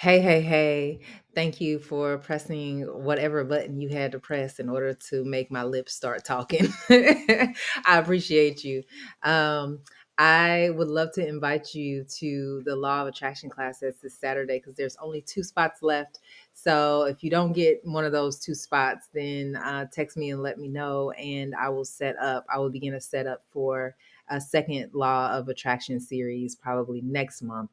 Hey, hey, hey. Thank you for pressing whatever button you had to press in order to make my lips start talking. I appreciate you. Um, I would love to invite you to the Law of Attraction class that's this Saturday because there's only two spots left. So if you don't get one of those two spots, then text me and let me know, and I will set up. I will begin a setup for a second Law of Attraction series probably next month.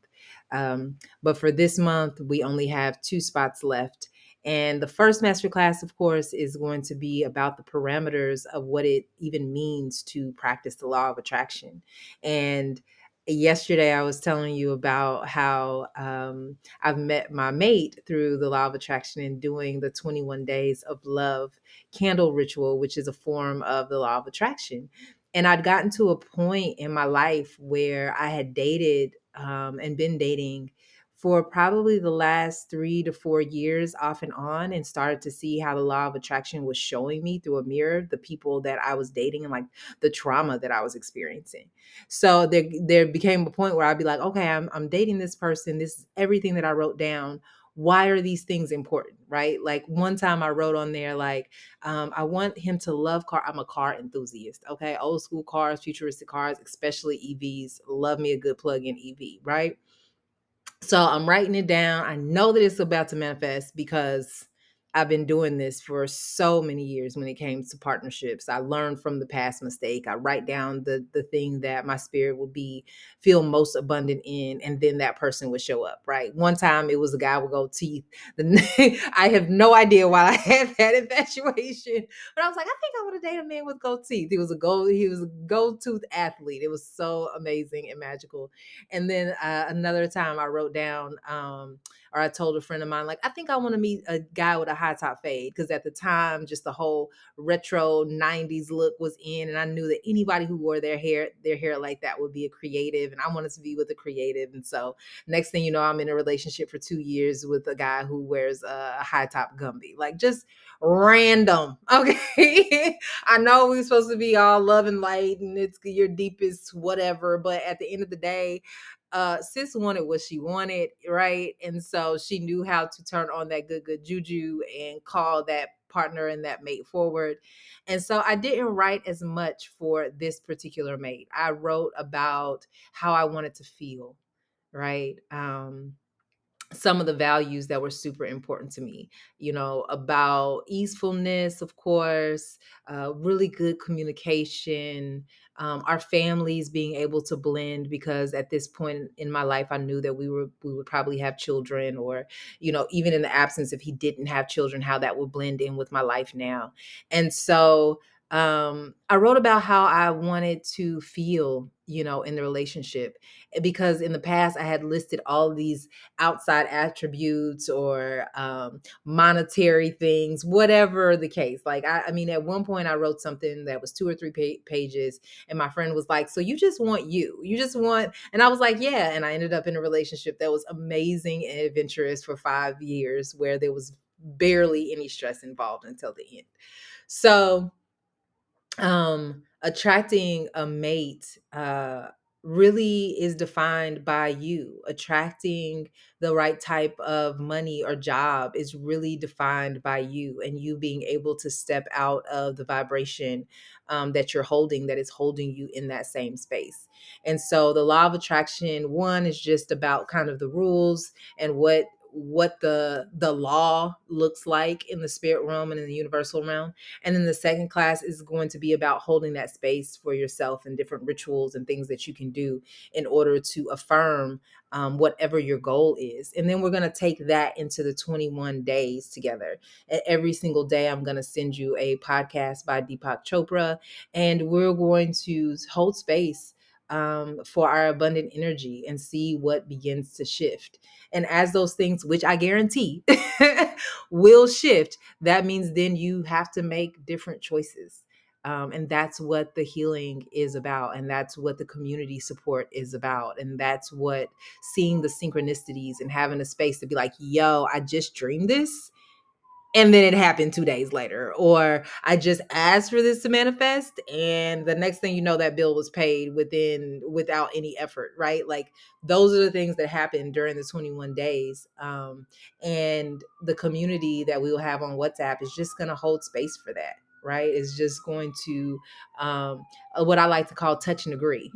But for this month, we only have two spots left. And the first masterclass, of course, is going to be about the parameters of what it even means to practice the law of attraction. And yesterday, I was telling you about how I've met my mate through the law of attraction and doing the 21 days of love candle ritual, which is a form of the law of attraction. And I'd gotten to a point in my life where I had dated and been dating for probably the last 3 to 4 years off and on, and started to see how the law of attraction was showing me through a mirror the people that I was dating and like the trauma that I was experiencing. So there became a point where I'd be like, okay, I'm dating this person. This is everything that I wrote down. Why are these things important, right? Like one time I wrote on there, like, I want him to love car. I'm a car enthusiast, okay? Old school cars, futuristic cars, especially EVs. Love me a good plug-in EV, right? So I'm writing it down. I know that it's about to manifest because I've been doing this for so many years when it came to partnerships. I learned from the past mistake. I write down the thing that my spirit will be feel most abundant in, and then that person would show up, right? One time it was a guy with gold teeth. I have no idea why I had that infatuation, but I was like, I think I want to date a man with gold teeth. He was a gold tooth athlete. It was so amazing and magical. And then another time I wrote down, or I told a friend of mine, like, I think I want to meet a guy with a high top fade. Because at the time, just the whole retro 90s look was in. And I knew that anybody who wore their hair like that would be a creative. And I wanted to be with a creative. And so next thing you know, I'm in a relationship for 2 years with a guy who wears a high top Gumby. Like just random. Okay. I know we're supposed to be all love and light and it's your deepest whatever. But at the end of the day, sis wanted what she wanted, right? And so she knew how to turn on that good juju and call that partner and that mate forward. And so I didn't write as much for this particular mate. I wrote about how I wanted to feel, right? Some of the values that were super important to me, about easefulness, of course, really good communication, our families being able to blend, because at this point in my life, I knew that we would probably have children, or, even in the absence, if he didn't have children, how that would blend in with my life now. And so I wrote about how I wanted to feel, in the relationship, because in the past I had listed all of these outside attributes or monetary things, whatever the case. Like, I mean, at one point I wrote something that was 2 or 3 pages, and my friend was like, so you just want you just want, and I was like, yeah. And I ended up in a relationship that was amazing and adventurous for 5 years, where there was barely any stress involved until the end. So attracting a mate really is defined by you. Attracting the right type of money or job is really defined by you, and you being able to step out of the vibration that you're holding, that is holding you in that same space. And so the law of attraction, one, is just about kind of the rules and what the law looks like in the spirit realm and in the universal realm. And then the second class is going to be about holding that space for yourself and different rituals and things that you can do in order to affirm whatever your goal is. And then we're going to take that into the 21 days together. Every single day, I'm going to send you a podcast by Deepak Chopra, and we're going to hold space for our abundant energy and see what begins to shift. And as those things, which I guarantee will shift, that means then you have to make different choices. And that's what the healing is about. And that's what the community support is about. And that's what seeing the synchronicities and having a space to be like, yo, I just dreamed this. and then it happened 2 days later. Or I just asked for this to manifest, and the next thing you know, that bill was paid without any effort, right? Like, those are the things that happen during the 21 days. And the community that we will have on WhatsApp is just going to hold space for that, right? It's just going to, what I like to call touch and agree.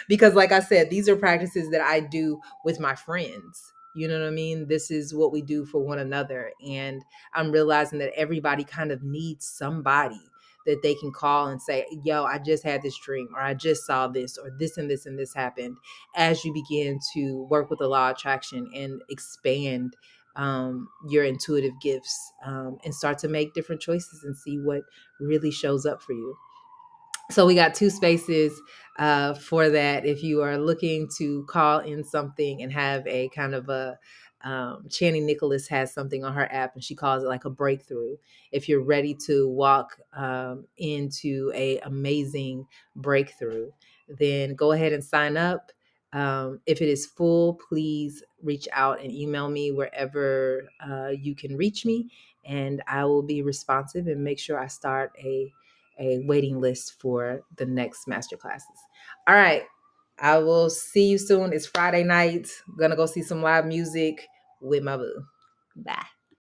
Because, like I said, these are practices that I do with my friends. You know what I mean? This is what we do for one another. And I'm realizing that everybody kind of needs somebody that they can call and say, yo, I just had this dream, or I just saw this, or this and this and this happened, as you begin to work with the law of attraction and expand your intuitive gifts, and start to make different choices and see what really shows up for you. So we got two spaces for that. If you are looking to call in something and have a kind of a Channing Nicholas has something on her app, and she calls it like a breakthrough. If you're ready to walk into a amazing breakthrough, then go ahead and sign up. If it is full, please reach out and email me wherever you can reach me, and I will be responsive and make sure I start a waiting list for the next master classes. All right. I will see you soon. It's Friday night. I'm gonna go see some live music with my boo. Bye.